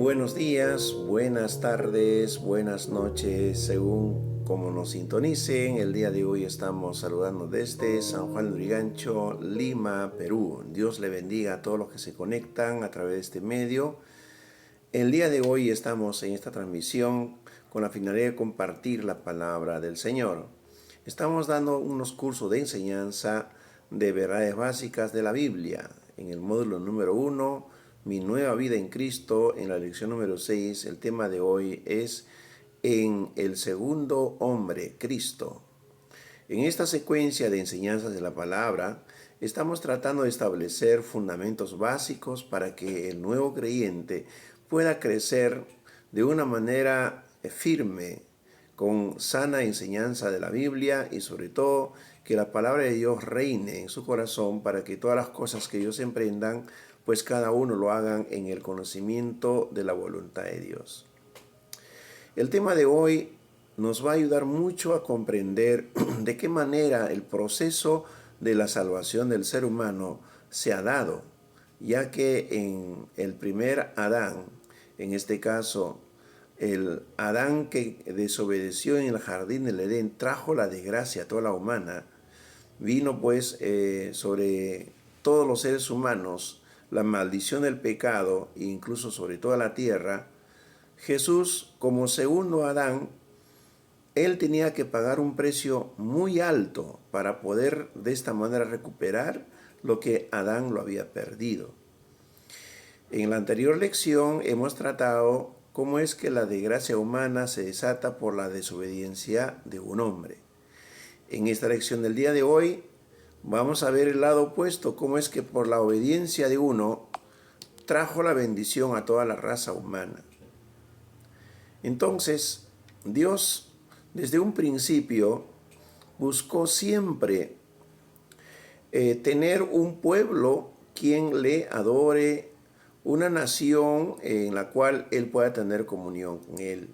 buenos días, buenas tardes, buenas noches, según como nos sintonicen. El día de hoy estamos saludando desde San Juan de Lurigancho, Lima, Perú. Dios le bendiga a todos los que se conectan a través de este medio. El día de hoy estamos en esta transmisión con la finalidad de compartir la palabra del Señor. Estamos dando unos cursos de enseñanza de verdades básicas de la Biblia. En el módulo número 1, Mi nueva vida en Cristo, en la lección número 6, el tema de hoy es en el segundo hombre, Cristo. En esta secuencia de enseñanzas de la palabra, estamos tratando de establecer fundamentos básicos para que el nuevo creyente pueda crecer de una manera firme, con sana enseñanza de la Biblia y sobre todo que la palabra de Dios reine en su corazón para que todas las cosas que ellos emprendan, pues cada uno lo hagan en el conocimiento de la voluntad de Dios. El tema de hoy nos va a ayudar mucho a comprender de qué manera el proceso de la salvación del ser humano se ha dado, ya que en el primer Adán, en este caso el Adán que desobedeció en el jardín del Edén, trajo la desgracia a toda la humana, vino pues sobre todos los seres humanos la maldición del pecado, e incluso sobre toda la tierra. Jesús, como segundo Adán, él tenía que pagar un precio muy alto para poder de esta manera recuperar lo que Adán lo había perdido. En la anterior lección hemos tratado cómo es que la desgracia humana se desata por la desobediencia de un hombre. En esta lección del día de hoy vamos a ver el lado opuesto, cómo es que por la obediencia de uno trajo la bendición a toda la raza humana. Entonces, Dios desde un principio buscó siempre tener un pueblo quien le adore, una nación en la cual él pueda tener comunión con él.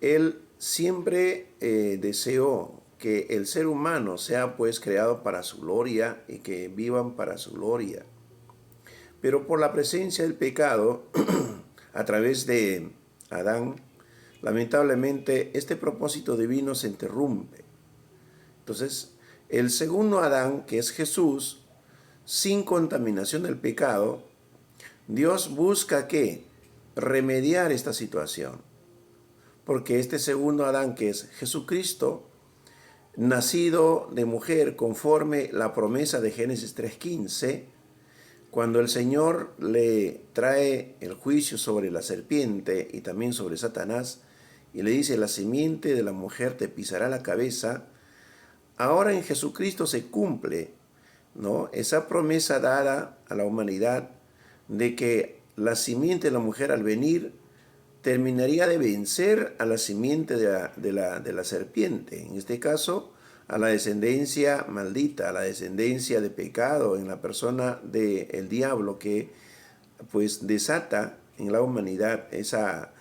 Él siempre deseó que el ser humano sea pues creado para su gloria y que vivan para su gloria. Pero por la presencia del pecado, a través de Adán, lamentablemente este propósito divino se interrumpe. Entonces, el segundo Adán, que es Jesús, sin contaminación del pecado, Dios busca ¿qué? Remediar esta situación. Porque este segundo Adán, que es Jesucristo, nacido de mujer conforme la promesa de Génesis 3:15, cuando el Señor le trae el juicio sobre la serpiente y también sobre Satanás, y le dice, la simiente de la mujer te pisará la cabeza, ahora en Jesucristo se cumple, ¿no?, esa promesa dada a la humanidad de que la simiente de la mujer al venir terminaría de vencer a la simiente de la serpiente, en este caso a la descendencia maldita, a la descendencia de pecado en la persona del diablo que pues desata en la humanidad esa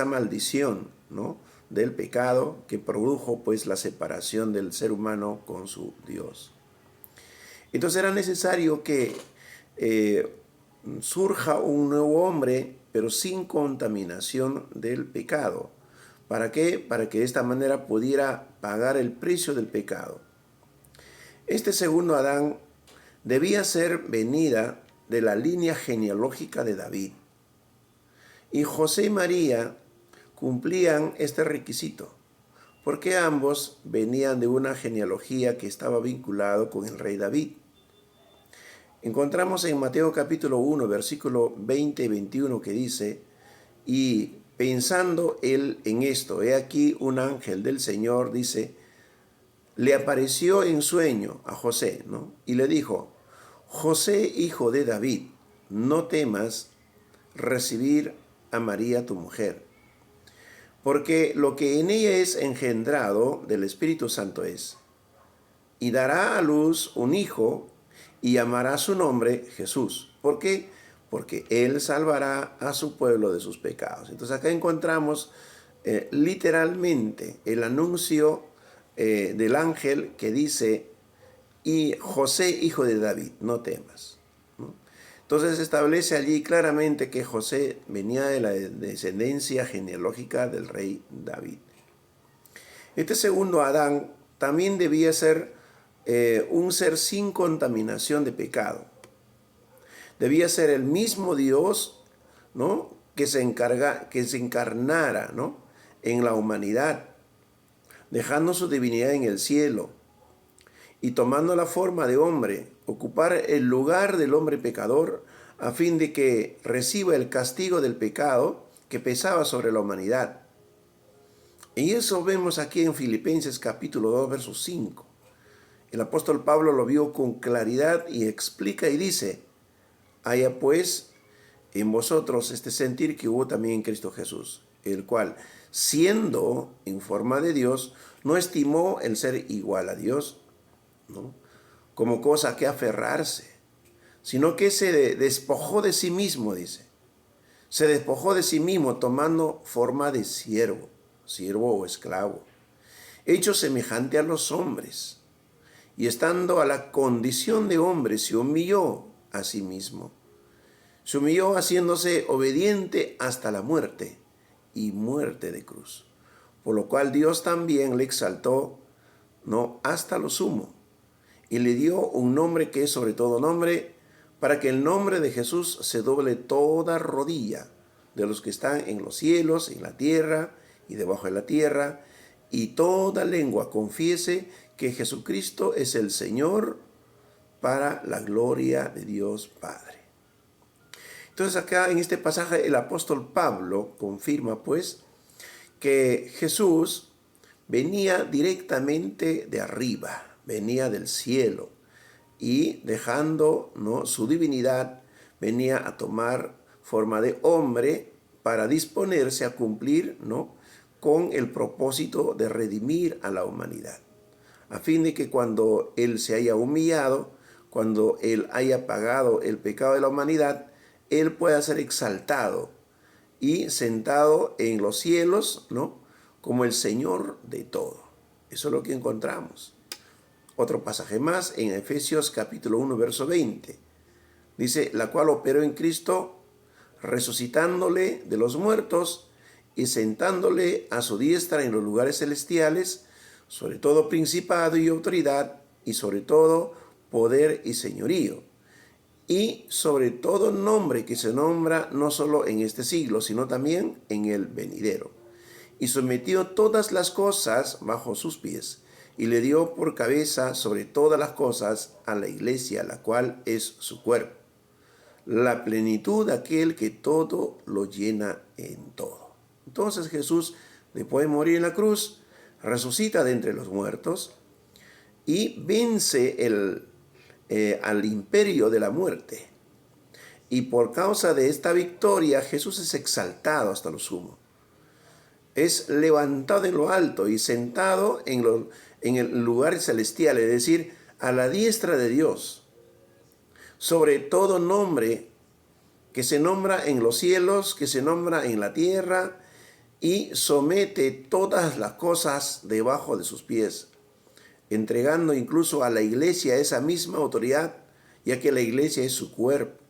maldición, ¿no?, del pecado que produjo pues la separación del ser humano con su Dios. Entonces era necesario que surja un nuevo hombre, pero sin contaminación del pecado. ¿Para qué? Para que de esta manera pudiera pagar el precio del pecado. Este segundo Adán debía ser venida de la línea genealógica de David. Y José y María cumplían este requisito, porque ambos venían de una genealogía que estaba vinculado con el rey David. Encontramos en Mateo capítulo 1, versículo 20 y 21 que dice, y pensando él en esto, he aquí un ángel del Señor, dice, le apareció en sueño a José, ¿no?, y le dijo, José, hijo de David, no temas recibir a María tu mujer, porque lo que en ella es engendrado del Espíritu Santo es, y dará a luz un hijo, y llamará su nombre Jesús. ¿Por qué? Porque él salvará a su pueblo de sus pecados. Entonces acá encontramos literalmente el anuncio del ángel que dice, y José, hijo de David, no temas, ¿no? Entonces establece allí claramente que José venía de la descendencia genealógica del rey David. Este segundo Adán también debía ser un ser sin contaminación de pecado. Debía ser el mismo Dios, ¿no?, que se encarnara, ¿no?, en la humanidad, dejando su divinidad en el cielo y tomando la forma de hombre, ocupar el lugar del hombre pecador a fin de que reciba el castigo del pecado que pesaba sobre la humanidad. Y eso vemos aquí en Filipenses capítulo 2, verso 5. El apóstol Pablo lo vio con claridad y explica y dice: haya pues en vosotros este sentir que hubo también en Cristo Jesús, el cual, siendo en forma de Dios, no estimó el ser igual a Dios, ¿no?, como cosa que aferrarse, sino que se despojó de sí mismo, dice. Se despojó de sí mismo tomando forma de siervo o esclavo, hecho semejante a los hombres, y estando a la condición de hombre, se humilló a sí mismo. Se humilló haciéndose obediente hasta la muerte, y muerte de cruz. Por lo cual Dios también le exaltó, no hasta lo sumo, y le dio un nombre que es sobre todo nombre, para que el nombre de Jesús se doble toda rodilla de los que están en los cielos, en la tierra y debajo de la tierra, y toda lengua confiese que Jesucristo es el Señor, para la gloria de Dios Padre. Entonces acá en este pasaje el apóstol Pablo confirma pues que Jesús venía directamente de arriba, venía del cielo, y dejando, ¿no?, su divinidad, venía a tomar forma de hombre para disponerse a cumplir, ¿no?, con el propósito de redimir a la humanidad, a fin de que cuando Él se haya humillado, cuando Él haya pagado el pecado de la humanidad, Él pueda ser exaltado y sentado en los cielos, ¿no?, como el Señor de todo. Eso es lo que encontramos. Otro pasaje más en Efesios capítulo 1, verso 20. Dice: la cual operó en Cristo, resucitándole de los muertos y sentándole a su diestra en los lugares celestiales, sobre todo principado y autoridad, y sobre todo poder y señorío, y sobre todo nombre que se nombra no solo en este siglo, sino también en el venidero. Y sometió todas las cosas bajo sus pies, y le dio por cabeza sobre todas las cosas a la iglesia, la cual es su cuerpo, la plenitud de aquel que todo lo llena en todo. Entonces Jesús, después de morir en la cruz, resucita de entre los muertos y vence al imperio de la muerte. Y por causa de esta victoria, Jesús es exaltado hasta lo sumo. Es levantado en lo alto y sentado en el lugar celestial, es decir, a la diestra de Dios, sobre todo nombre que se nombra en los cielos, que se nombra en la tierra, y somete todas las cosas debajo de sus pies, entregando incluso a la iglesia esa misma autoridad, ya que la iglesia es su cuerpo.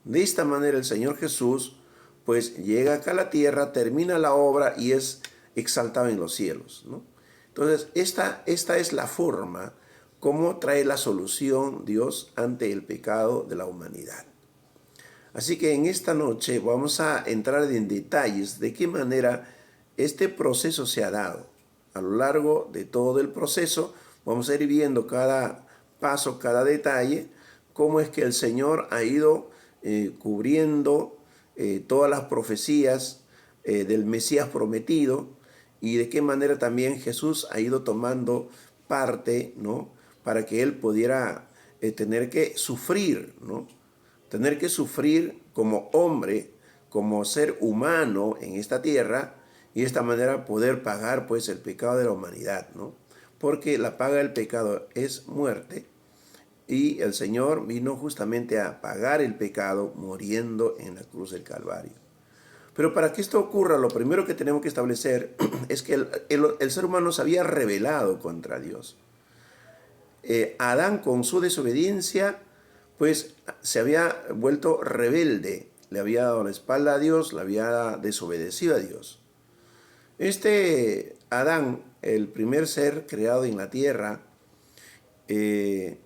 De esta manera el Señor Jesús pues llega acá a la tierra, termina la obra y es exaltado en los cielos, ¿no? Entonces esta es la forma como trae la solución Dios ante el pecado de la humanidad. Así que en esta noche vamos a entrar en detalles de qué manera este proceso se ha dado. A lo largo de todo el proceso vamos a ir viendo cada paso, cada detalle, cómo es que el Señor ha ido cubriendo todas las profecías del Mesías prometido, y de qué manera también Jesús ha ido tomando parte, ¿no?, para que Él pudiera tener que sufrir, ¿no?, tener que sufrir como hombre, como ser humano en esta tierra, y de esta manera poder pagar pues el pecado de la humanidad, ¿no? Porque la paga del pecado es muerte, y el Señor vino justamente a pagar el pecado muriendo en la cruz del Calvario. Pero para que esto ocurra, lo primero que tenemos que establecer es que el ser humano se había rebelado contra Dios. Adán, con su desobediencia, pues se había vuelto rebelde, le había dado la espalda a Dios, le había desobedecido a Dios. Este Adán, el primer ser creado en la tierra, era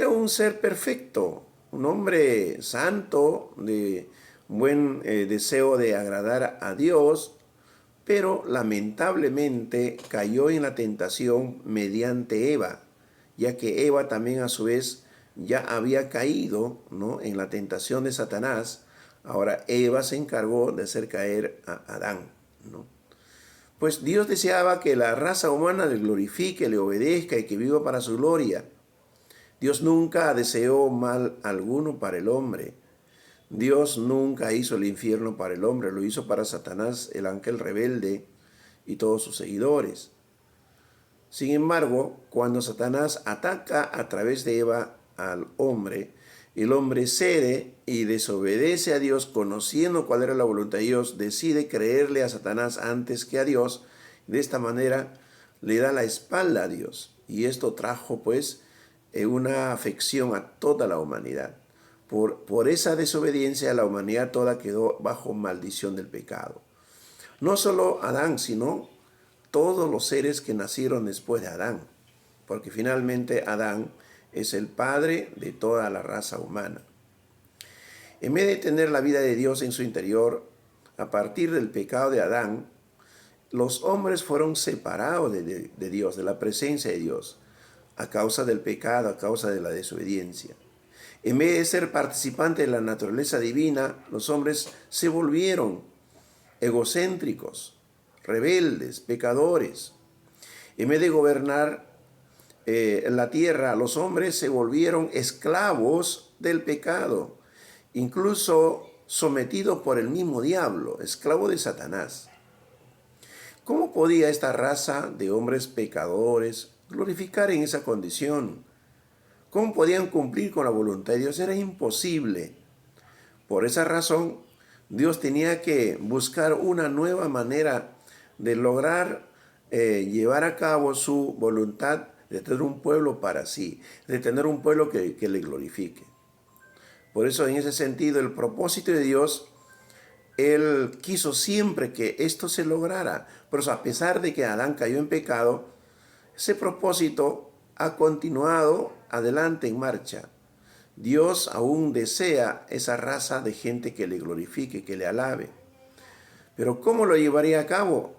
un ser perfecto, un hombre santo, de buen deseo de agradar a Dios, pero lamentablemente cayó en la tentación mediante Eva, ya que Eva también a su vez ya había caído, ¿no?, en la tentación de Satanás. Ahora Eva se encargó de hacer caer a Adán, ¿no? Pues Dios deseaba que la raza humana le glorifique, le obedezca y que viva para su gloria. Dios nunca deseó mal alguno para el hombre. Dios nunca hizo el infierno para el hombre, lo hizo para Satanás, el ángel rebelde y todos sus seguidores. Sin embargo, cuando Satanás ataca a través de Eva al hombre, el hombre cede y desobedece a Dios, conociendo cuál era la voluntad de Dios, decide creerle a Satanás antes que a Dios. De esta manera le da la espalda a Dios. Y esto trajo pues una afección a toda la humanidad. Por esa desobediencia la humanidad toda quedó bajo maldición del pecado. No solo Adán, sino todos los seres que nacieron después de Adán, porque finalmente Adán es el padre de toda la raza humana. En vez de tener la vida de Dios en su interior, a partir del pecado de Adán, los hombres fueron separados de Dios, de la presencia de Dios, a causa del pecado, a causa de la desobediencia. En vez de ser participantes de la naturaleza divina, los hombres se volvieron egocéntricos, rebeldes, pecadores. En vez de gobernar la tierra, los hombres se volvieron esclavos del pecado, incluso sometidos por el mismo diablo, esclavo de Satanás. ¿Cómo podía esta raza de hombres pecadores glorificar en esa condición? ¿Cómo podían cumplir con la voluntad de Dios? Era imposible. Por esa razón, Dios tenía que buscar una nueva manera de lograr llevar a cabo su voluntad de tener un pueblo para sí, de tener un pueblo que le glorifique. Por eso, en ese sentido, el propósito de Dios, Él quiso siempre que esto se lograra. Por eso, a pesar de que Adán cayó en pecado, ese propósito ha continuado adelante en marcha. Dios aún desea esa raza de gente que le glorifique, que le alabe. Pero ¿cómo lo llevaría a cabo?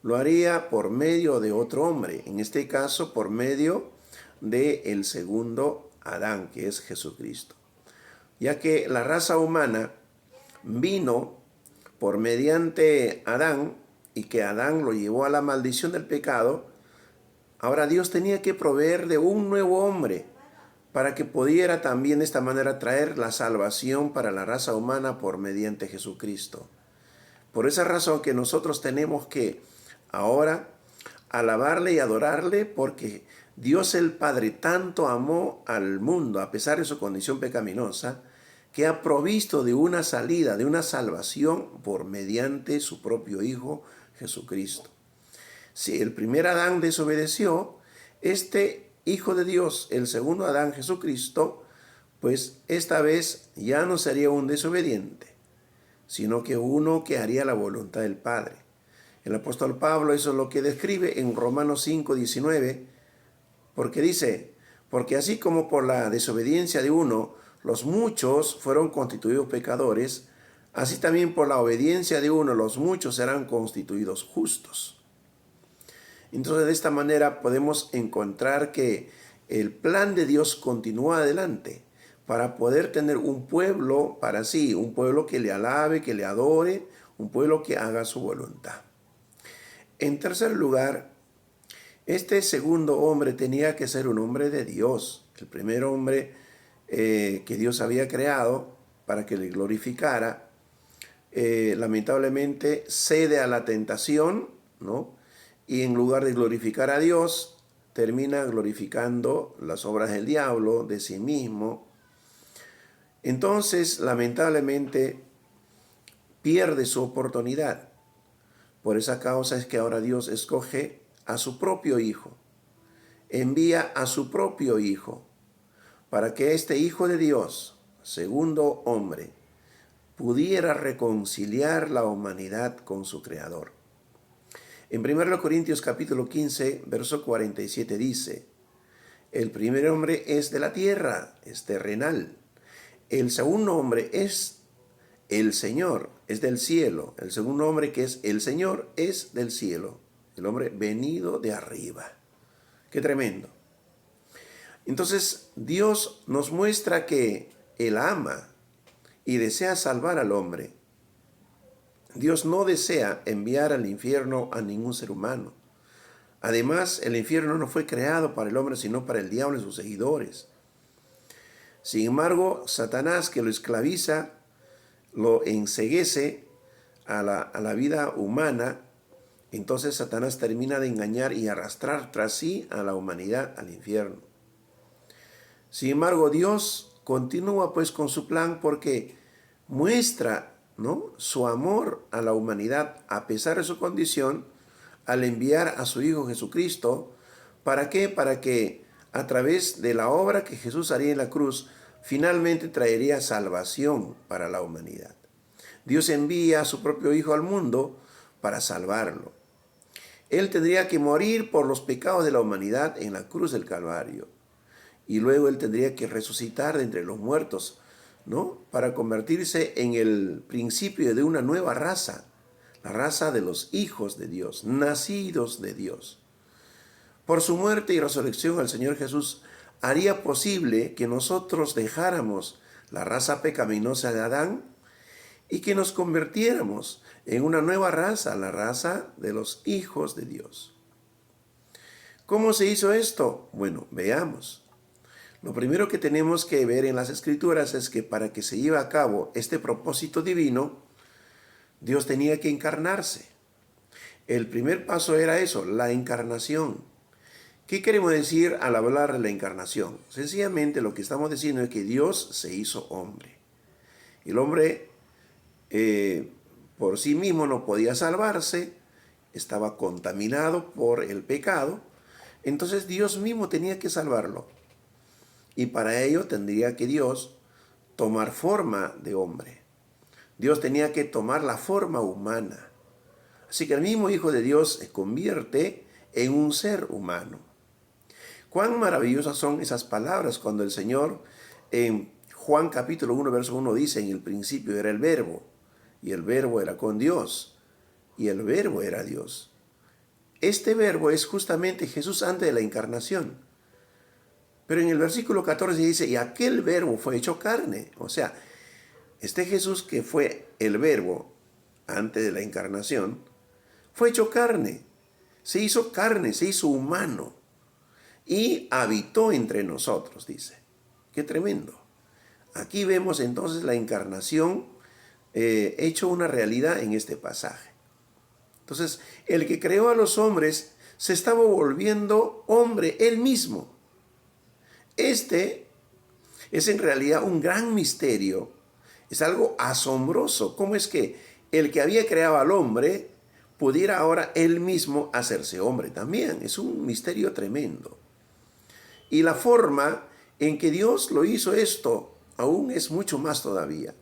Lo haría por medio de otro hombre, en este caso por medio del segundo Adán, que es Jesucristo. Ya que la raza humana vino por mediante Adán y que Adán lo llevó a la maldición del pecado, ahora Dios tenía que proveer de un nuevo hombre para que pudiera también de esta manera traer la salvación para la raza humana por mediante Jesucristo. Por esa razón que nosotros tenemos que ahora alabarle y adorarle, porque Dios el Padre tanto amó al mundo a pesar de su condición pecaminosa, que ha provisto de una salida, de una salvación por mediante su propio Hijo Jesucristo. Si el primer Adán desobedeció, este Hijo de Dios, el segundo Adán, Jesucristo, pues esta vez ya no sería un desobediente, sino que uno que haría la voluntad del Padre. El apóstol Pablo eso es lo que describe en Romanos 5:19, porque dice, porque así como por la desobediencia de uno los muchos fueron constituidos pecadores, así también por la obediencia de uno los muchos serán constituidos justos. Entonces, de esta manera podemos encontrar que el plan de Dios continúa adelante para poder tener un pueblo para sí, un pueblo que le alabe, que le adore, un pueblo que haga su voluntad. En tercer lugar, este segundo hombre tenía que ser un hombre de Dios. El primer hombre que Dios había creado para que le glorificara, lamentablemente cede a la tentación, ¿no? Y en lugar de glorificar a Dios, termina glorificando las obras del diablo, de sí mismo. Entonces, lamentablemente, pierde su oportunidad. Por esa causa es que ahora Dios escoge a su propio Hijo. Envía a su propio Hijo para que este Hijo de Dios, segundo hombre, pudiera reconciliar la humanidad con su Creador. En 1 Corintios capítulo 15, verso 47 dice: el primer hombre es de la tierra, es terrenal. El segundo hombre es el Señor, es del cielo. El segundo hombre, que es el Señor, es del cielo. El hombre venido de arriba. ¡Qué tremendo! Entonces Dios nos muestra que Él ama y desea salvar al hombre. Dios no desea enviar al infierno a ningún ser humano. Además, el infierno no fue creado para el hombre, sino para el diablo y sus seguidores. Sin embargo, Satanás, que lo esclaviza, lo enceguece a la vida humana, entonces Satanás termina de engañar y arrastrar tras sí a la humanidad al infierno. Sin embargo, Dios continúa pues con su plan, porque muestra, ¿no?, su amor a la humanidad a pesar de su condición, al enviar a su Hijo Jesucristo. ¿Para qué? Para que a través de la obra que Jesús haría en la cruz, finalmente traería salvación para la humanidad. Dios envía a su propio Hijo al mundo para salvarlo. Él tendría que morir por los pecados de la humanidad en la cruz del Calvario. Y luego Él tendría que resucitar de entre los muertos, ¿no?, para convertirse en el principio de una nueva raza, la raza de los hijos de Dios, nacidos de Dios. Por su muerte y resurrección, el Señor Jesús haría posible que nosotros dejáramos la raza pecaminosa de Adán y que nos convirtiéramos en una nueva raza, la raza de los hijos de Dios. ¿Cómo se hizo esto? Bueno, veamos. Lo primero que tenemos que ver en las Escrituras es que para que se lleve a cabo este propósito divino, Dios tenía que encarnarse. El primer paso era eso, la encarnación. ¿Qué queremos decir al hablar de la encarnación? Sencillamente lo que estamos diciendo es que Dios se hizo hombre. El hombre por sí mismo no podía salvarse, estaba contaminado por el pecado, entonces Dios mismo tenía que salvarlo. Y para ello tendría que Dios tomar forma de hombre. Dios tenía que tomar la forma humana. Así que el mismo Hijo de Dios se convierte en un ser humano. Cuán maravillosas son esas palabras cuando el Señor en Juan capítulo 1, verso 1 dice: en el principio era el Verbo, y el Verbo era con Dios, y el Verbo era Dios. Este Verbo es justamente Jesús antes de la encarnación. Pero en el versículo 14 dice: y aquel Verbo fue hecho carne. O sea, este Jesús, que fue el Verbo antes de la encarnación, fue hecho carne, se hizo humano y habitó entre nosotros, dice. ¡Qué tremendo! Aquí vemos entonces la encarnación hecho una realidad en este pasaje. Entonces, el que creó a los hombres se estaba volviendo hombre él mismo. Este es en realidad un gran misterio, es algo asombroso. ¿Cómo es que el que había creado al hombre pudiera ahora él mismo hacerse hombre también? Es un misterio tremendo. Y la forma en que Dios lo hizo esto aún es mucho más todavía.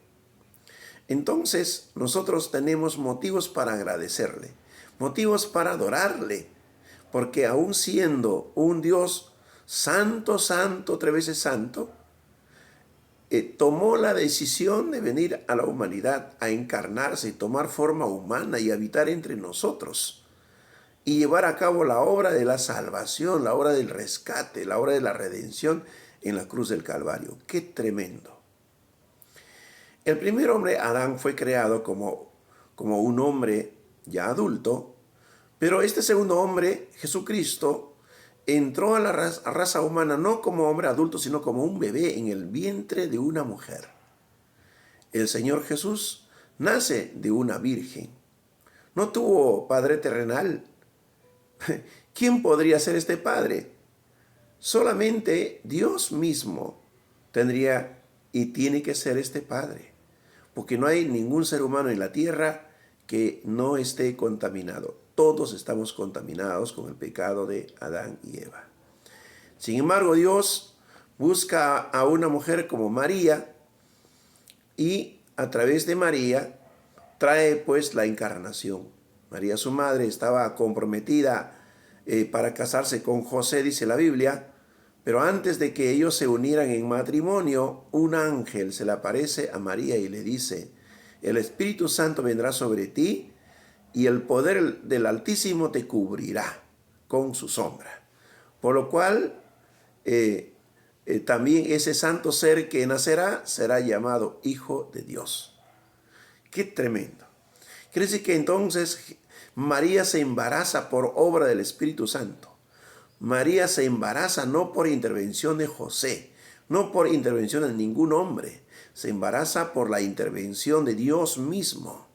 Entonces nosotros tenemos motivos para agradecerle, motivos para adorarle, porque aún siendo un Dios santo, santo, 3 veces santo, tomó la decisión de venir a la humanidad a encarnarse y tomar forma humana y habitar entre nosotros y llevar a cabo la obra de la salvación, la obra del rescate, la obra de la redención en la cruz del Calvario. ¡Qué tremendo! El primer hombre, Adán, fue creado como un hombre ya adulto, pero este segundo hombre, Jesucristo, entró a la raza humana no como hombre adulto, sino como un bebé en el vientre de una mujer. El Señor Jesús nace de una virgen. No tuvo padre terrenal. ¿Quién podría ser este padre? Solamente Dios mismo tendría y tiene que ser este padre, porque no hay ningún ser humano en la tierra que no esté contaminado. Todos estamos contaminados con el pecado de Adán y Eva. Sin embargo, Dios, busca a una mujer como María y a través de María trae pues la encarnación. María, su madre, estaba comprometida para casarse con José, dice la Biblia, pero antes de que ellos se unieran en matrimonio, un ángel se le aparece a María y le dice: el Espíritu Santo vendrá sobre ti y el poder del Altísimo te cubrirá con su sombra. Por lo cual, también ese santo ser que nacerá será llamado Hijo de Dios. ¡Qué tremendo! Quiere decir que entonces María se embaraza por obra del Espíritu Santo. María se embaraza no por intervención de José, no por intervención de ningún hombre. Se embaraza por la intervención de Dios mismo.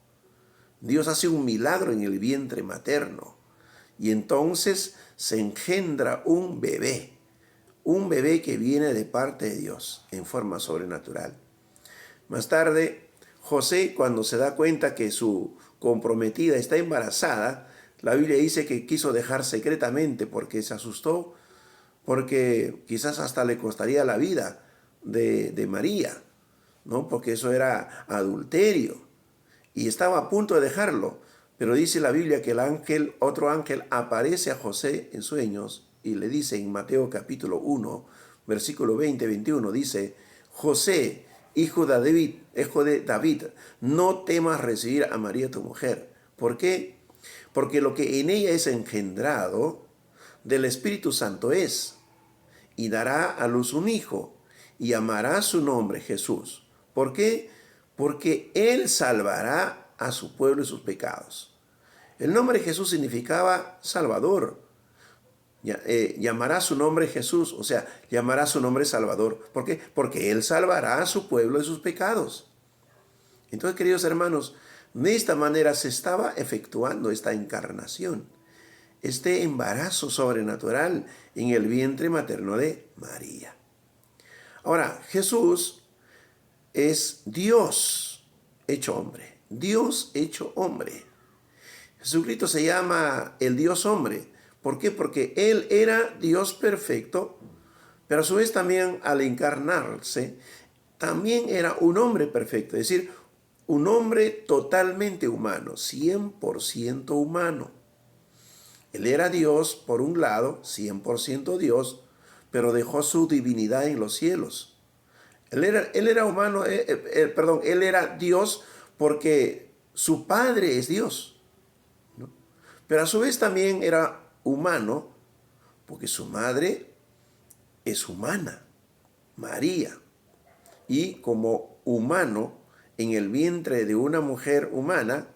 Dios hace un milagro en el vientre materno. Y entonces se engendra un bebé que viene de parte de Dios en forma sobrenatural. Más tarde, José, cuando se da cuenta que su comprometida está embarazada, la Biblia dice que quiso dejar secretamente porque se asustó, porque quizás hasta le costaría la vida de María, ¿no? Porque eso era adulterio. Y estaba a punto de dejarlo, pero dice la Biblia que otro ángel aparece a José en sueños y le dice en Mateo capítulo 1, versículo 20-21, dice: José, hijo de David, no temas recibir a María tu mujer. ¿Por qué? Porque lo que en ella es engendrado del Espíritu Santo es, y dará a luz un hijo, y llamará su nombre Jesús. ¿Por qué? Porque él salvará a su pueblo y sus pecados. El nombre Jesús significaba Salvador. Llamará su nombre Jesús, o sea, llamará su nombre Salvador. ¿Por qué? Porque él salvará a su pueblo de sus pecados. Entonces, queridos hermanos, de esta manera se estaba efectuando esta encarnación, este embarazo sobrenatural en el vientre materno de María. Ahora, Jesús es Dios hecho hombre. Dios hecho hombre. Jesucristo se llama el Dios hombre. ¿Por qué? Porque Él era Dios perfecto, pero a su vez también al encarnarse, también era un hombre perfecto. Es decir, un hombre totalmente humano, 100% humano. Él era Dios, por un lado, 100% Dios, pero dejó su divinidad en los cielos. Él era humano, él era Dios porque su Padre es Dios, ¿no? Pero a su vez también era humano porque su madre es humana, María. Y como humano, en el vientre de una mujer humana,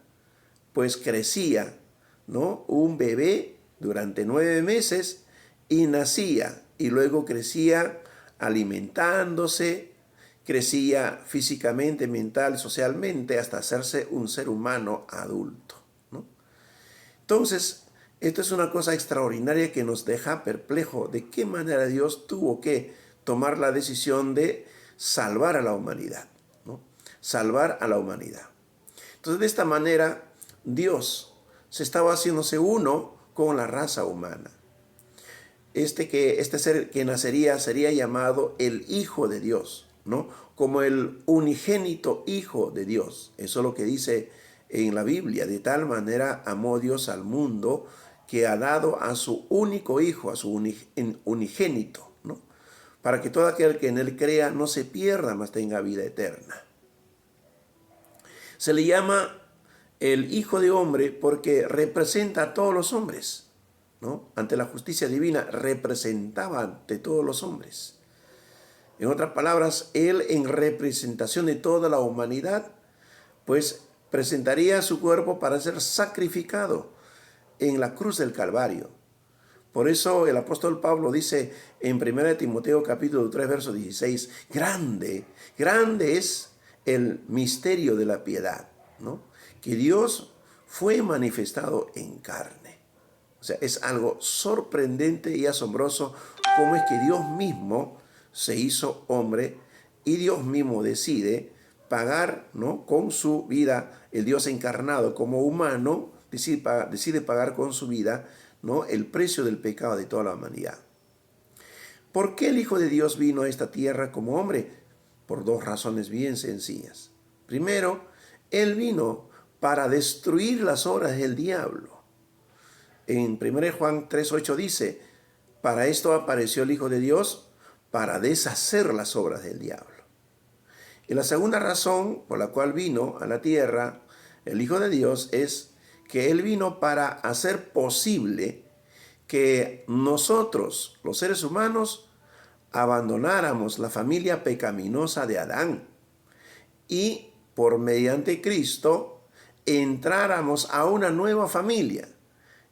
pues crecía, ¿no?, un bebé durante 9 meses y nacía, y luego crecía alimentándose, crecía físicamente, mental, socialmente, hasta hacerse un ser humano adulto, ¿no? Entonces, esto es una cosa extraordinaria que nos deja perplejo de qué manera Dios tuvo que tomar la decisión de salvar a la humanidad, ¿no? Salvar a la humanidad. Entonces, de esta manera, Dios se estaba haciéndose uno con la raza humana. Este ser que nacería sería llamado el Hijo de Dios, ¿no? Como el unigénito Hijo de Dios. Eso es lo que dice en la Biblia. De tal manera amó Dios al mundo que ha dado a su único Hijo, a su unigénito, ¿no? Para que todo aquel que en él crea no se pierda, mas tenga vida eterna. Se le llama el Hijo de Hombre porque representa a todos los hombres, ¿no? Ante la justicia divina representaba ante todos los hombres. En otras palabras, Él en representación de toda la humanidad, pues presentaría su cuerpo para ser sacrificado en la cruz del Calvario. Por eso el apóstol Pablo dice en 1 Timoteo capítulo 3, verso 16, grande es el misterio de la piedad, ¿no? Que Dios fue manifestado en carne. O sea, es algo sorprendente y asombroso cómo es que Dios mismo se hizo hombre y Dios mismo decide pagar, ¿no?, con su vida, el Dios encarnado como humano, decide pagar con su vida, ¿no?, el precio del pecado de toda la humanidad. ¿Por qué el Hijo de Dios vino a esta tierra como hombre? Por dos razones bien sencillas. Primero, Él vino para destruir las obras del diablo. En 1 Juan 3:8 dice, para esto apareció el Hijo de Dios, para deshacer las obras del diablo. Y la segunda razón por la cual vino a la tierra el Hijo de Dios es que Él vino para hacer posible que nosotros, los seres humanos, abandonáramos la familia pecaminosa de Adán y por mediante Cristo entráramos a una nueva familia.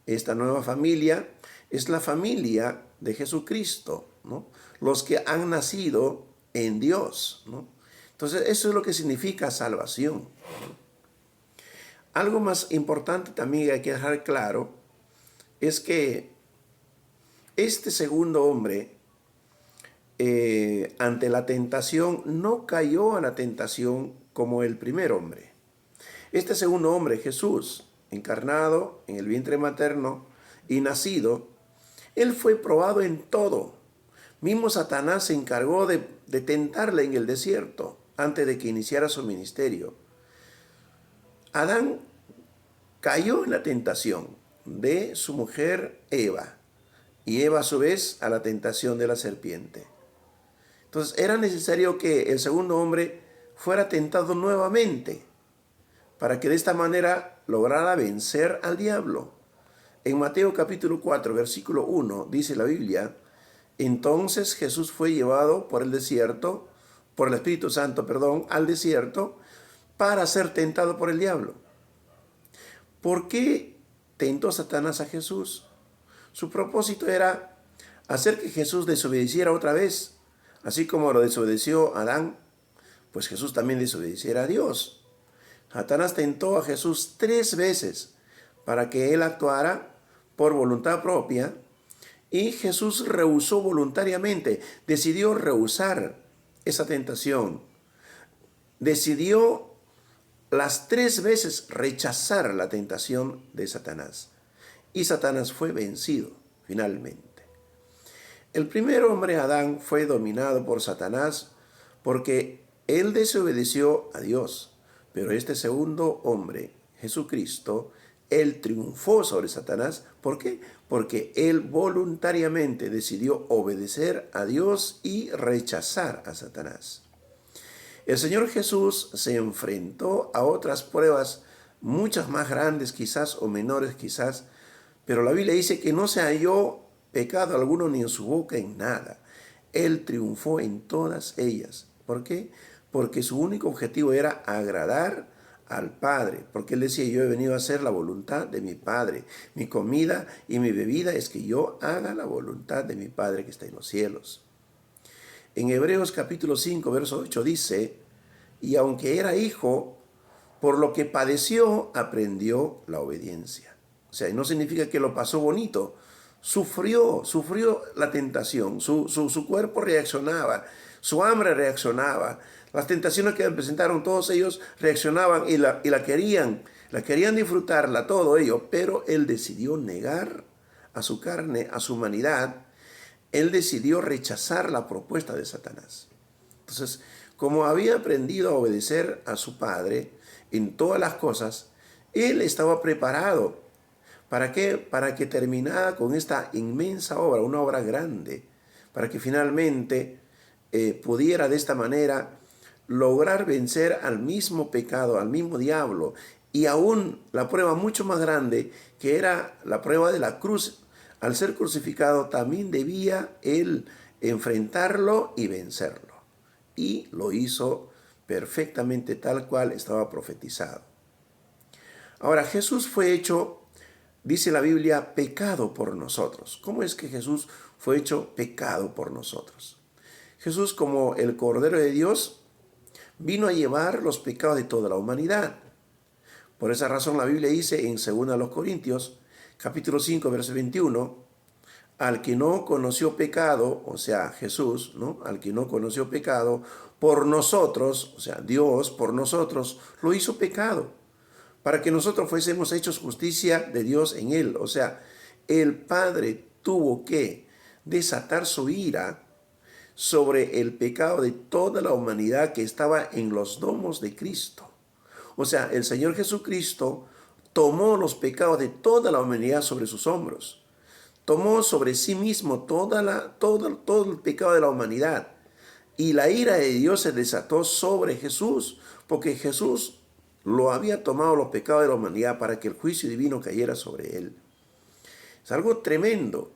Esta nueva familia es la familia de Jesucristo, ¿no? Los que han nacido en Dios, ¿no? Entonces, eso es lo que significa salvación. Algo más importante también que hay que dejar claro es que este segundo hombre, ante la tentación, no cayó a la tentación como el primer hombre. Este segundo hombre, Jesús, encarnado en el vientre materno y nacido, Él fue probado en todo. Mismo Satanás se encargó de tentarle en el desierto antes de que iniciara su ministerio. Adán cayó en la tentación de su mujer Eva y Eva a su vez a la tentación de la serpiente. Entonces era necesario que el segundo hombre fuera tentado nuevamente para que de esta manera lograra vencer al diablo. En Mateo capítulo 4, versículo 1, dice la Biblia, entonces Jesús fue llevado por el Espíritu Santo, al desierto, para ser tentado por el diablo. ¿Por qué tentó Satanás a Jesús? Su propósito era hacer que Jesús desobedeciera otra vez, así como lo desobedeció Adán, pues Jesús también desobedeciera a Dios. Satanás tentó a Jesús 3 veces para que él actuara por voluntad propia y Jesús rehusó voluntariamente, decidió rehusar esa tentación. Decidió las 3 veces rechazar la tentación de Satanás. Y Satanás fue vencido finalmente. El primer hombre, Adán, fue dominado por Satanás porque él desobedeció a Dios. Pero este segundo hombre, Jesucristo, él triunfó sobre Satanás. ¿Por qué? Porque él voluntariamente decidió obedecer a Dios y rechazar a Satanás. El Señor Jesús se enfrentó a otras pruebas, muchas más grandes quizás o menores quizás, pero la Biblia dice que no se halló pecado alguno ni en su boca en nada. Él triunfó en todas ellas. ¿Por qué? Porque su único objetivo era agradar al Padre, porque él decía, yo he venido a hacer la voluntad de mi Padre. Mi comida y mi bebida es que yo haga la voluntad de mi Padre que está en los cielos. En Hebreos capítulo 5, verso 8 dice, y aunque era hijo, por lo que padeció, aprendió la obediencia. O sea, no significa que lo pasó bonito. Sufrió la tentación, su cuerpo reaccionaba, su hambre reaccionaba. Las tentaciones que le presentaron, todos ellos reaccionaban y la querían disfrutarla, todo ello, pero él decidió negar a su carne, a su humanidad. Él decidió rechazar la propuesta de Satanás. Entonces, como había aprendido a obedecer a su Padre en todas las cosas, él estaba preparado. ¿Para qué? Para que terminara con esta inmensa obra, una obra grande, para que finalmente pudiera de esta manera lograr vencer al mismo pecado, al mismo diablo, y aún la prueba mucho más grande, que era la prueba de la cruz. Al ser crucificado también debía él enfrentarlo y vencerlo. Y lo hizo perfectamente tal cual estaba profetizado. Ahora, Jesús fue hecho, dice la Biblia, pecado por nosotros. ¿Cómo es que Jesús fue hecho pecado por nosotros? Jesús, como el Cordero de Dios, vino a llevar los pecados de toda la humanidad. Por esa razón la Biblia dice en 2 Corintios, capítulo 5, verso 21, al que no conoció pecado, o sea, Jesús, ¿no? Al que no conoció pecado, por nosotros, o sea, Dios por nosotros, lo hizo pecado, para que nosotros fuésemos hechos justicia de Dios en él. O sea, el Padre tuvo que desatar su ira sobre el pecado de toda la humanidad que estaba en los lomos de Cristo. O sea, el Señor Jesucristo tomó los pecados de toda la humanidad sobre sus hombros. Tomó sobre sí mismo todo el pecado de la humanidad. Y la ira de Dios se desató sobre Jesús, porque Jesús lo había tomado los pecados de la humanidad para que el juicio divino cayera sobre él. Es algo tremendo.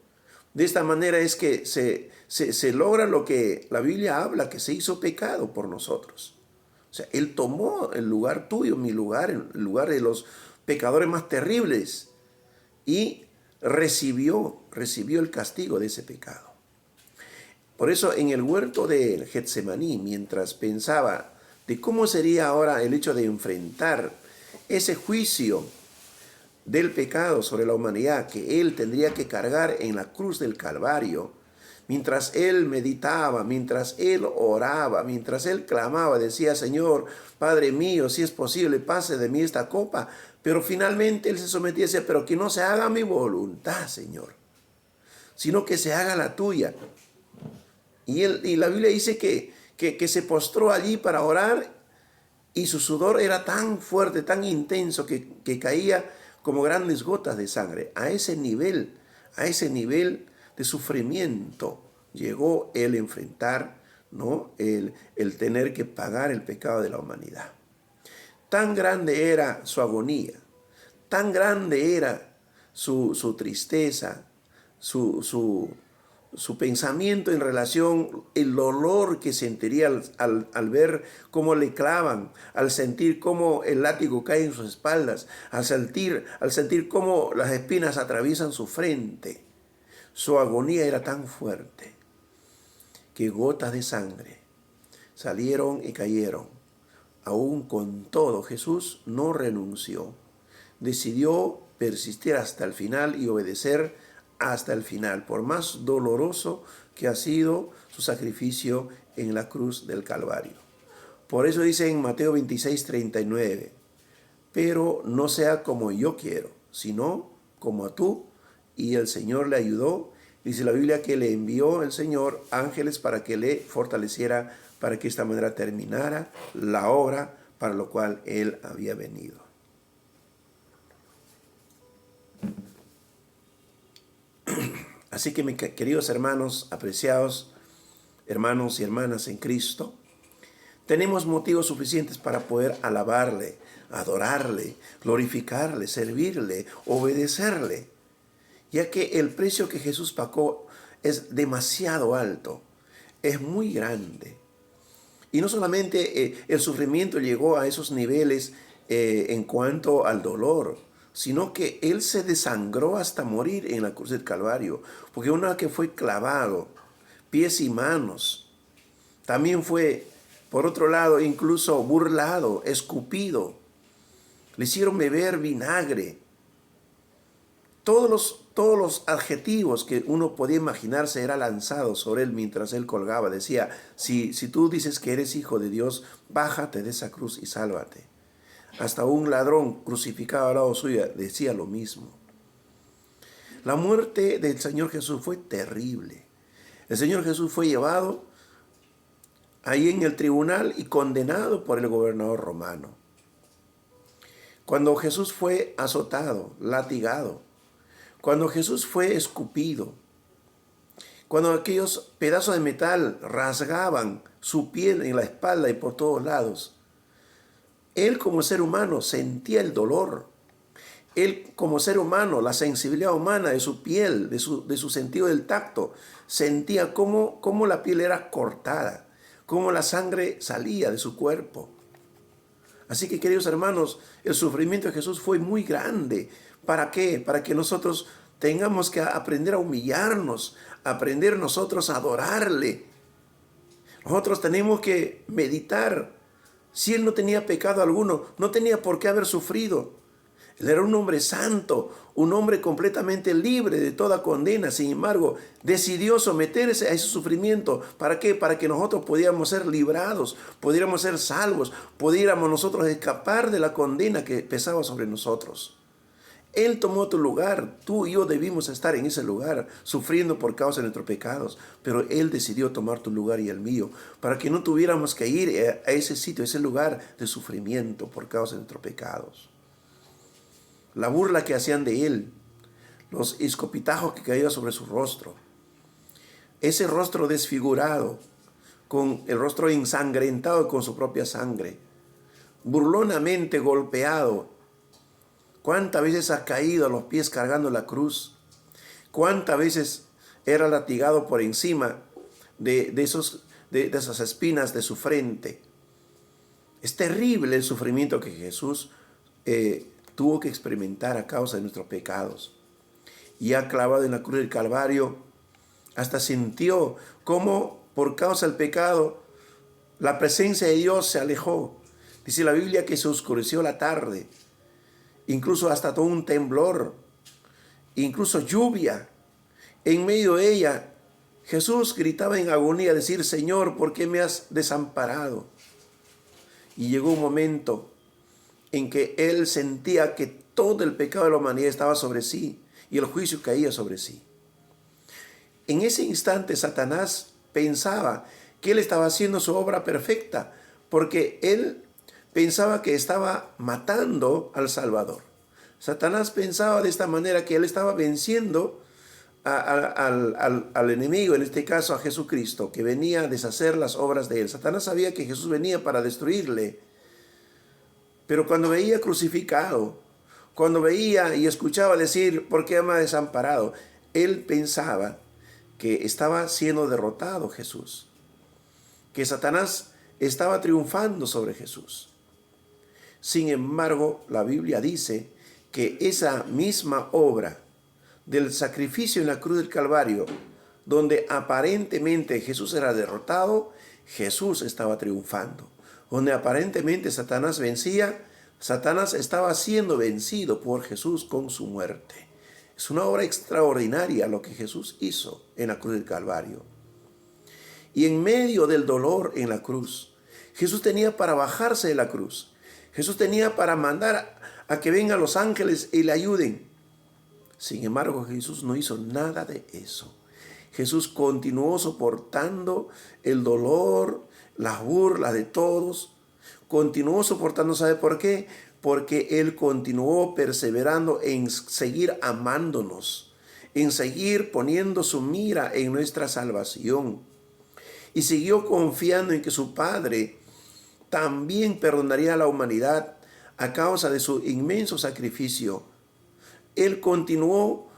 De esta manera es que se logra lo que la Biblia habla, que se hizo pecado por nosotros. O sea, Él tomó el lugar tuyo, mi lugar, el lugar de los pecadores más terribles, y recibió el castigo de ese pecado. Por eso en el huerto de Getsemaní, mientras pensaba de cómo sería ahora el hecho de enfrentar ese juicio del pecado sobre la humanidad que Él tendría que cargar en la cruz del Calvario, mientras Él meditaba, mientras Él oraba, mientras Él clamaba, decía: Señor, Padre mío, si es posible, pase de mí esta copa. Pero finalmente Él se sometía y decía: pero que no se haga mi voluntad, Señor, sino que se haga la tuya. Y la Biblia dice que se postró allí para orar, y su sudor era tan fuerte, tan intenso, que caía como grandes gotas de sangre. A ese nivel de sufrimiento llegó él a enfrentar, ¿no?, el tener que pagar el pecado de la humanidad. Tan grande era su agonía, tan grande era su tristeza, su pensamiento en relación el dolor que sentiría al ver cómo le clavan, al sentir cómo el látigo cae en sus espaldas, al sentir cómo las espinas atraviesan su frente. Su agonía era tan fuerte que gotas de sangre salieron y cayeron. Aún con todo, Jesús no renunció. Decidió persistir hasta el final y obedecer hasta el final, por más doloroso que ha sido su sacrificio en la cruz del Calvario. Por eso dice en Mateo 26:39, pero no sea como yo quiero, sino como tú. Y el Señor le ayudó. Dice la Biblia que le envió el Señor ángeles para que le fortaleciera, para que de esta manera terminara la obra para lo cual Él había venido. Así que, mis queridos hermanos, apreciados hermanos y hermanas en Cristo, tenemos motivos suficientes para poder alabarle, adorarle, glorificarle, servirle, obedecerle, ya que el precio que Jesús pagó es demasiado alto, es muy grande. Y no solamente el sufrimiento llegó a esos niveles en cuanto al dolor, sino que Él se desangró hasta morir en la cruz del Calvario, porque una vez que fue clavado, pies y manos, también fue, por otro lado, incluso burlado, escupido, le hicieron beber vinagre. Todos los adjetivos que uno podía imaginarse era lanzado sobre Él mientras Él colgaba. Decía: si tú dices que eres hijo de Dios, bájate de esa cruz y sálvate. Hasta un ladrón crucificado al lado suyo decía lo mismo. La muerte del Señor Jesús fue terrible. El Señor Jesús fue llevado ahí en el tribunal y condenado por el gobernador romano. Cuando Jesús fue azotado, latigado, cuando Jesús fue escupido, cuando aquellos pedazos de metal rasgaban su piel en la espalda y por todos lados, Él como ser humano sentía el dolor. Él como ser humano, la sensibilidad humana de su piel, de su sentido del tacto, sentía cómo la piel era cortada, cómo la sangre salía de su cuerpo. Así que, queridos hermanos, el sufrimiento de Jesús fue muy grande. ¿Para qué? Para que nosotros tengamos que aprender a humillarnos, aprender nosotros a adorarle. Nosotros tenemos que meditar. Si Él no tenía pecado alguno, no tenía por qué haber sufrido. Él era un hombre santo, un hombre completamente libre de toda condena. Sin embargo, decidió someterse a ese sufrimiento. ¿Para qué? Para que nosotros pudiéramos ser librados, pudiéramos ser salvos, pudiéramos nosotros escapar de la condena que pesaba sobre nosotros. Él tomó tu lugar. Tú y yo debimos estar en ese lugar, sufriendo por causa de nuestros pecados. Pero Él decidió tomar tu lugar y el mío, para que no tuviéramos que ir a ese sitio, a ese lugar de sufrimiento por causa de nuestros pecados. La burla que hacían de Él, los escopitajos que caían sobre su rostro, ese rostro desfigurado, con el rostro ensangrentado con su propia sangre, burlonamente golpeado. ¿Cuántas veces ha caído a los pies cargando la cruz? ¿Cuántas veces era latigado por encima de esas espinas de su frente? Es terrible el sufrimiento que Jesús tuvo que experimentar a causa de nuestros pecados. Y ha clavado en la cruz del Calvario, hasta sintió cómo por causa del pecado la presencia de Dios se alejó. Dice la Biblia que se oscureció la tarde. Incluso hasta todo un temblor, incluso lluvia. En medio de ella, Jesús gritaba en agonía, decir: Señor, ¿por qué me has desamparado? Y llegó un momento en que Él sentía que todo el pecado de la humanidad estaba sobre sí y el juicio caía sobre sí. En ese instante, Satanás pensaba que Él estaba haciendo su obra perfecta, porque Él pensaba que estaba matando al Salvador. Satanás pensaba de esta manera que él estaba venciendo al enemigo, en este caso a Jesucristo, que venía a deshacer las obras de él. Satanás sabía que Jesús venía para destruirle, pero cuando veía crucificado, cuando veía y escuchaba decir: ¿por qué me ha desamparado?, él pensaba que estaba siendo derrotado Jesús, que Satanás estaba triunfando sobre Jesús. Sin embargo, la Biblia dice que esa misma obra del sacrificio en la cruz del Calvario, donde aparentemente Jesús era derrotado, Jesús estaba triunfando. Donde aparentemente Satanás vencía, Satanás estaba siendo vencido por Jesús con su muerte. Es una obra extraordinaria lo que Jesús hizo en la cruz del Calvario. Y en medio del dolor en la cruz, Jesús tenía para bajarse de la cruz. Jesús tenía para mandar a que vengan los ángeles y le ayuden. Sin embargo, Jesús no hizo nada de eso. Jesús continuó soportando el dolor, las burlas de todos. Continuó soportando, ¿sabe por qué? Porque Él continuó perseverando en seguir amándonos, en seguir poniendo su mira en nuestra salvación. Y siguió confiando en que su Padre también perdonaría a la humanidad a causa de su inmenso sacrificio. Él continuó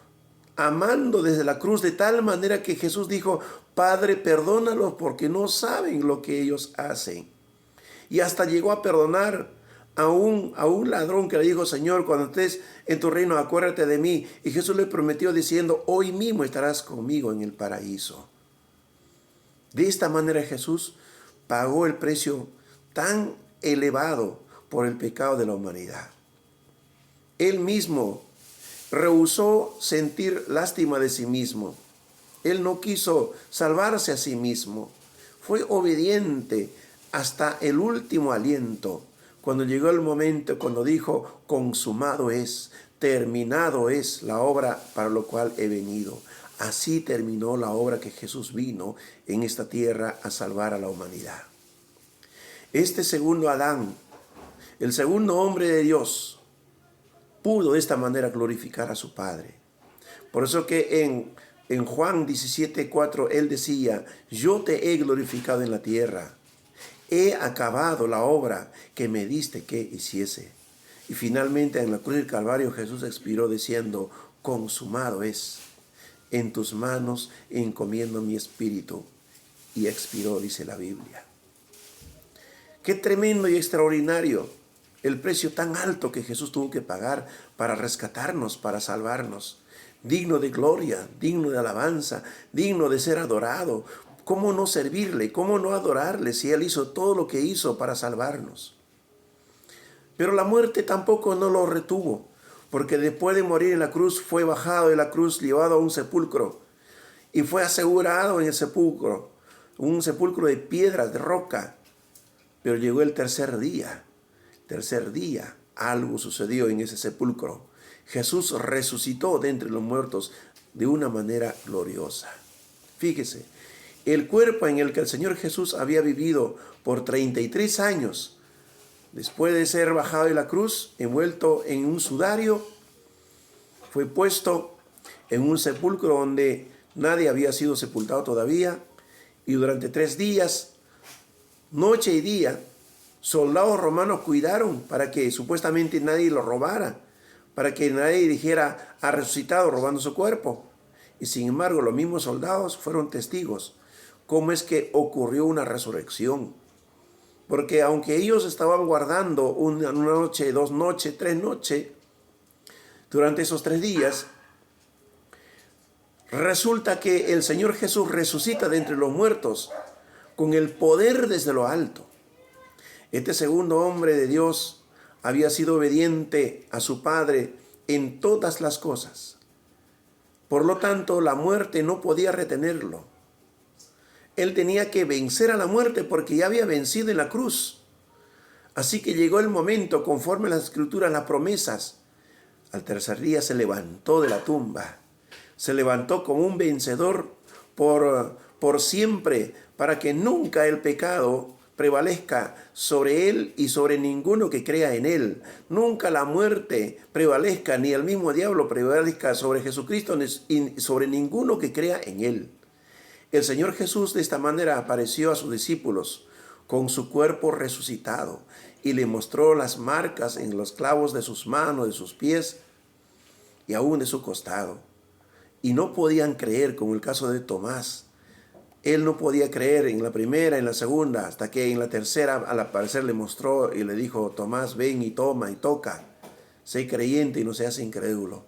amando desde la cruz de tal manera que Jesús dijo: Padre, perdónalos porque no saben lo que ellos hacen. Y hasta llegó a perdonar a un ladrón que le dijo: Señor, cuando estés en tu reino, acuérdate de mí. Y Jesús le prometió diciendo: hoy mismo estarás conmigo en el paraíso. De esta manera Jesús pagó el precio tan elevado por el pecado de la humanidad. Él mismo rehusó sentir lástima de sí mismo. Él no quiso salvarse a sí mismo. Fue obediente hasta el último aliento. Cuando llegó el momento, cuando dijo: consumado es, terminado es la obra para lo cual he venido. Así terminó la obra que Jesús vino en esta tierra a salvar a la humanidad. Este segundo Adán, el segundo hombre de Dios, pudo de esta manera glorificar a su Padre. Por eso que en Juan 17:4 él decía: yo te he glorificado en la tierra, he acabado la obra que me diste que hiciese. Y finalmente en la cruz del Calvario Jesús expiró diciendo: consumado es, en tus manos encomiendo mi espíritu. Y expiró, dice la Biblia. Qué tremendo y extraordinario el precio tan alto que Jesús tuvo que pagar para rescatarnos, para salvarnos. Digno de gloria, digno de alabanza, digno de ser adorado. ¿Cómo no servirle? ¿Cómo no adorarle si Él hizo todo lo que hizo para salvarnos? Pero la muerte tampoco no lo retuvo, porque después de morir en la cruz fue bajado de la cruz, llevado a un sepulcro y fue asegurado en el sepulcro, un sepulcro de piedras, de roca. Pero llegó el tercer día algo sucedió en ese sepulcro. Jesús resucitó de entre los muertos de una manera gloriosa. Fíjese, el cuerpo en el que el Señor Jesús había vivido por 33 años, después de ser bajado de la cruz, envuelto en un sudario, fue puesto en un sepulcro donde nadie había sido sepultado todavía, y durante 3 días, noche y día, soldados romanos cuidaron para que supuestamente nadie lo robara, para que nadie dijera, ha resucitado robando su cuerpo. Y sin embargo, los mismos soldados fueron testigos cómo es que ocurrió una resurrección. Porque aunque ellos estaban guardando una noche, 2 noches, 3 noches, durante esos 3 días, resulta que el Señor Jesús resucita de entre los muertos con el poder desde lo alto. Este segundo hombre de Dios había sido obediente a su Padre en todas las cosas. Por lo tanto, la muerte no podía retenerlo. Él tenía que vencer a la muerte porque ya había vencido en la cruz. Así que llegó el momento, conforme a las Escrituras, las promesas. Al tercer día se levantó de la tumba. Se levantó como un vencedor por siempre, para que nunca el pecado prevalezca sobre él y sobre ninguno que crea en él. Nunca la muerte prevalezca, ni el mismo diablo prevalezca sobre Jesucristo, ni sobre ninguno que crea en él. El Señor Jesús de esta manera apareció a sus discípulos con su cuerpo resucitado y le mostró las marcas en los clavos de sus manos, de sus pies y aún de su costado. Y no podían creer, como el caso de Tomás. Él no podía creer en la primera, en la segunda, hasta que en la tercera al aparecer le mostró y le dijo, Tomás, ven y toma y toca. Sé creyente y no seas incrédulo.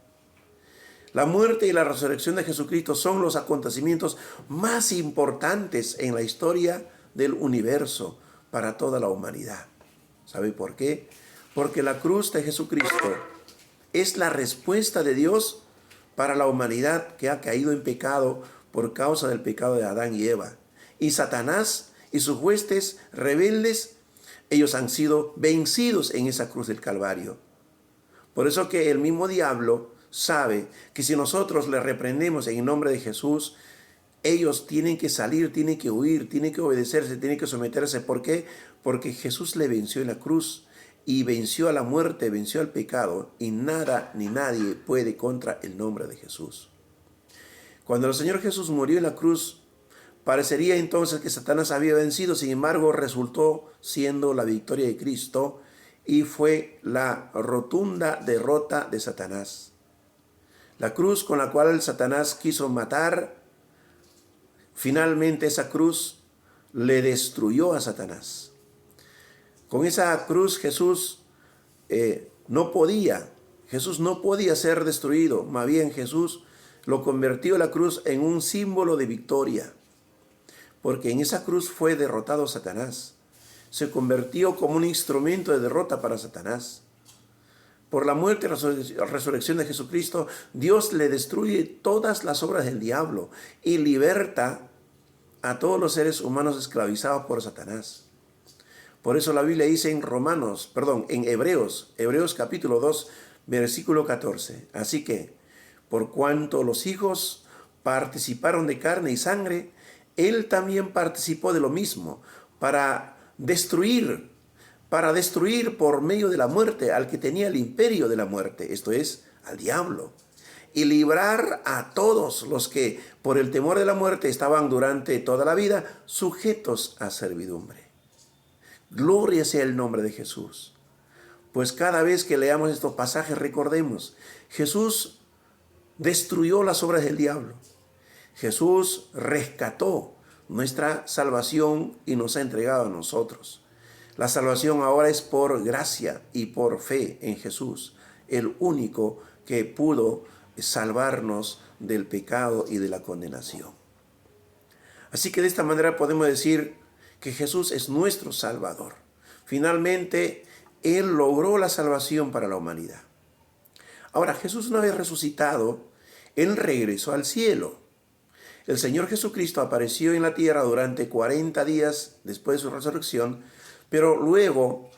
La muerte y la resurrección de Jesucristo son los acontecimientos más importantes en la historia del universo para toda la humanidad. ¿Sabe por qué? Porque la cruz de Jesucristo es la respuesta de Dios para la humanidad que ha caído en pecado por causa del pecado de Adán y Eva. Y Satanás y sus huestes rebeldes, ellos han sido vencidos en esa cruz del Calvario. Por eso que el mismo diablo sabe que si nosotros le reprendemos en el nombre de Jesús, ellos tienen que salir, tienen que huir, tienen que obedecerse, tienen que someterse. ¿Por qué? Porque Jesús le venció en la cruz y venció a la muerte, venció al pecado, y nada ni nadie puede contra el nombre de Jesús. Cuando el Señor Jesús murió en la cruz, parecería entonces que Satanás había vencido, sin embargo resultó siendo la victoria de Cristo y fue la rotunda derrota de Satanás. La cruz con la cual el Satanás quiso matar, finalmente esa cruz le destruyó a Satanás. Con esa cruz Jesús no podía ser destruido. Más bien Jesús lo convirtió la cruz en un símbolo de victoria. Porque en esa cruz fue derrotado Satanás. Se convirtió como un instrumento de derrota para Satanás. Por la muerte y la resurrección de Jesucristo, Dios le destruye todas las obras del diablo y liberta a todos los seres humanos esclavizados por Satanás. Por eso la Biblia dice en Hebreos capítulo 2, versículo 14. Así que, por cuanto los hijos participaron de carne y sangre, Él también participó de lo mismo, para destruir por medio de la muerte al que tenía el imperio de la muerte, esto es, al diablo, y librar a todos los que por el temor de la muerte estaban durante toda la vida sujetos a servidumbre. Gloria sea el nombre de Jesús. Pues cada vez que leamos estos pasajes recordemos, Jesús destruyó las obras del diablo. Jesús rescató nuestra salvación y nos ha entregado a nosotros. La salvación ahora es por gracia y por fe en Jesús, el único que pudo salvarnos del pecado y de la condenación. Así que de esta manera podemos decir que Jesús es nuestro Salvador. Finalmente, Él logró la salvación para la humanidad. Ahora, Jesús, una vez resucitado, Él regresó al cielo. El Señor Jesucristo apareció en la tierra durante 40 días después de su resurrección, pero luego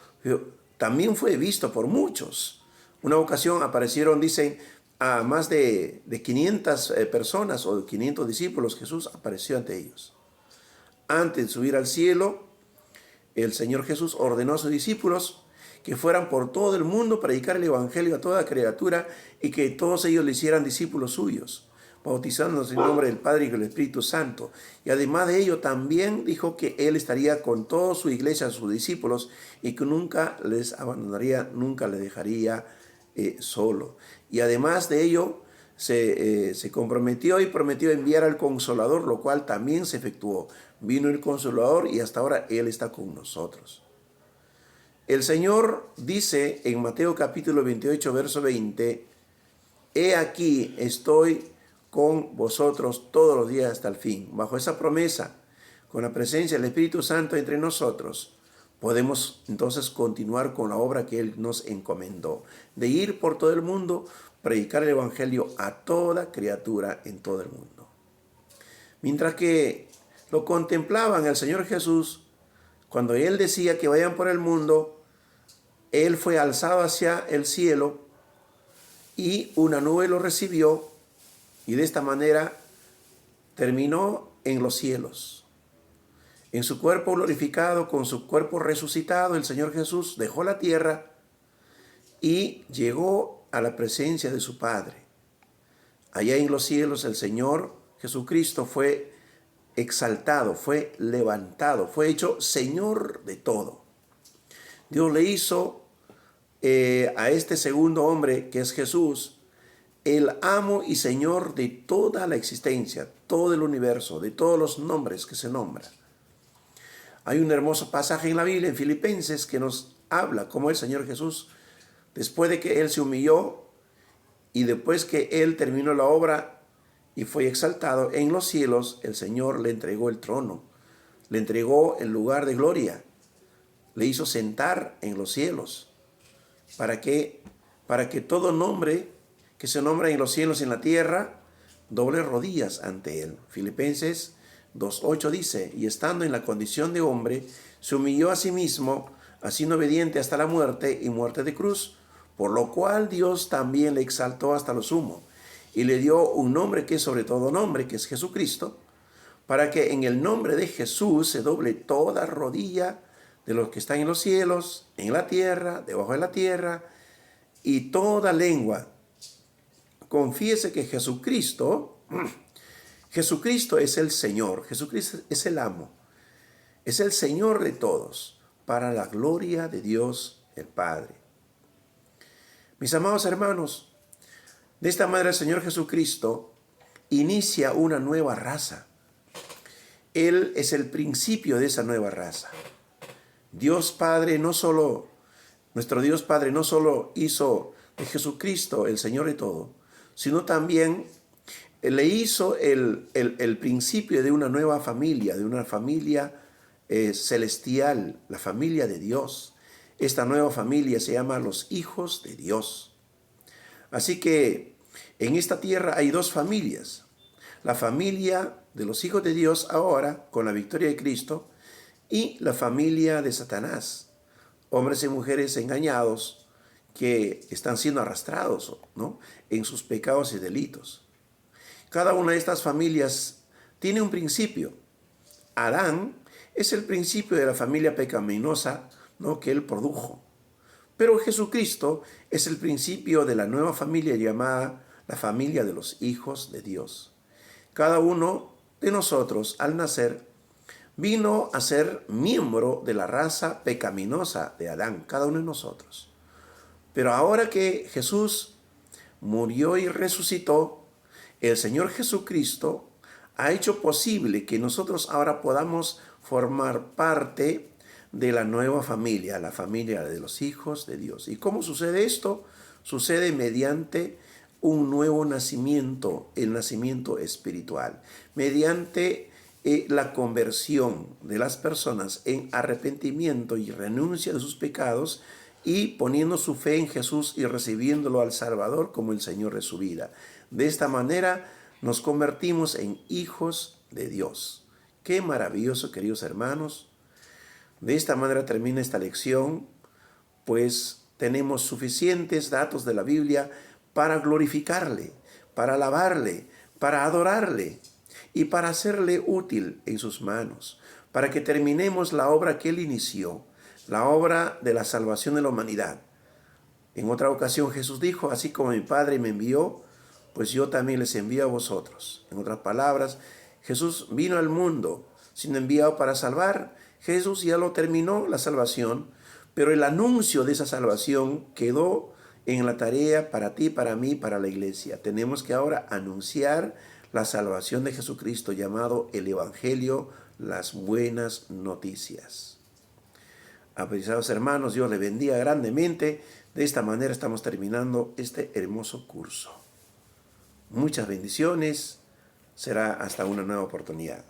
también fue visto por muchos. Una ocasión aparecieron, dicen, a más de 500 personas o 500 discípulos. Jesús apareció ante ellos. Antes de subir al cielo, el Señor Jesús ordenó a sus discípulos que fueran por todo el mundo para predicar el Evangelio a toda criatura y que todos ellos le hicieran discípulos suyos, bautizándonos en nombre del Padre y del Espíritu Santo. Y además de ello también dijo que Él estaría con toda su iglesia, sus discípulos, y que nunca les abandonaría, nunca les dejaría solo. Y además de ello se comprometió y prometió enviar al Consolador, lo cual también se efectuó. Vino el Consolador y hasta ahora Él está con nosotros. El Señor dice en Mateo capítulo 28, verso 20, he aquí estoy con vosotros todos los días hasta el fin. Bajo esa promesa, con la presencia del Espíritu Santo entre nosotros, podemos entonces continuar con la obra que Él nos encomendó, de ir por todo el mundo, predicar el Evangelio a toda criatura en todo el mundo. Mientras que lo contemplaban el Señor Jesús, cuando Él decía que vayan por el mundo, Él fue alzado hacia el cielo y una nube lo recibió y de esta manera terminó en los cielos. En su cuerpo glorificado, con su cuerpo resucitado, el Señor Jesús dejó la tierra y llegó a la presencia de su Padre. Allá en los cielos el Señor Jesucristo fue exaltado, fue levantado, fue hecho Señor de todo. Dios le hizo a este segundo hombre, que es Jesús, el amo y Señor de toda la existencia, todo el universo, de todos los nombres que se nombran. Hay un hermoso pasaje en la Biblia, en Filipenses, que nos habla cómo el Señor Jesús, después de que Él se humilló y después que Él terminó la obra y fue exaltado en los cielos, el Señor le entregó el trono, le entregó el lugar de gloria, le hizo sentar en los cielos, para que todo nombre que se nombra en los cielos y en la tierra doble rodillas ante Él. Filipenses 2:8 dice, y estando en la condición de hombre, se humilló a sí mismo, haciendo obediente hasta la muerte y muerte de cruz, por lo cual Dios también le exaltó hasta lo sumo, y le dio un nombre que es sobre todo nombre, que es Jesucristo, para que en el nombre de Jesús se doble toda rodilla de los que están en los cielos, en la tierra, debajo de la tierra, y toda lengua confiese que Jesucristo es el Señor, Jesucristo es el amo, es el Señor de todos, para la gloria de Dios el Padre. Mis amados hermanos, de esta manera el Señor Jesucristo inicia una nueva raza. Él es el principio de esa nueva raza. Nuestro Dios Padre no solo hizo de Jesucristo el Señor de todo, sino también le hizo el principio de una nueva familia, de una familia celestial, la familia de Dios. Esta nueva familia se llama los hijos de Dios. Así que en esta tierra hay dos familias. La familia de los hijos de Dios ahora, con la victoria de Cristo, y la familia de Satanás, hombres y mujeres engañados que están siendo arrastrados, ¿no?, en sus pecados y delitos. Cada una de estas familias tiene un principio. Adán es el principio de la familia pecaminosa, ¿no?, que él produjo. Pero Jesucristo es el principio de la nueva familia llamada la familia de los hijos de Dios. Cada uno de nosotros, al nacer, vino a ser miembro de la raza pecaminosa de Adán, cada uno de nosotros. Pero ahora que Jesús murió y resucitó, el Señor Jesucristo ha hecho posible que nosotros ahora podamos formar parte de la nueva familia, la familia de los hijos de Dios. ¿Y cómo sucede esto? Sucede mediante un nuevo nacimiento, el nacimiento espiritual, mediante la conversión de las personas en arrepentimiento y renuncia de sus pecados y poniendo su fe en Jesús y recibiéndolo al Salvador como el Señor de su vida. De esta manera nos convertimos en hijos de Dios. Qué maravilloso, queridos hermanos. De esta manera termina esta lección, pues tenemos suficientes datos de la Biblia para glorificarle, para alabarle, para adorarle y para hacerle útil en sus manos, para que terminemos la obra que Él inició, la obra de la salvación de la humanidad. En otra ocasión Jesús dijo, así como mi Padre me envió, pues yo también les envío a vosotros. En otras palabras, Jesús vino al mundo siendo enviado para salvar. Jesús ya lo terminó, la salvación, pero el anuncio de esa salvación quedó en la tarea para ti, para mí, para la iglesia. Tenemos que ahora anunciar la salvación de Jesucristo, llamado el Evangelio, las buenas noticias. Apreciados hermanos, Dios les bendiga grandemente. De esta manera estamos terminando este hermoso curso. Muchas bendiciones. Será hasta una nueva oportunidad.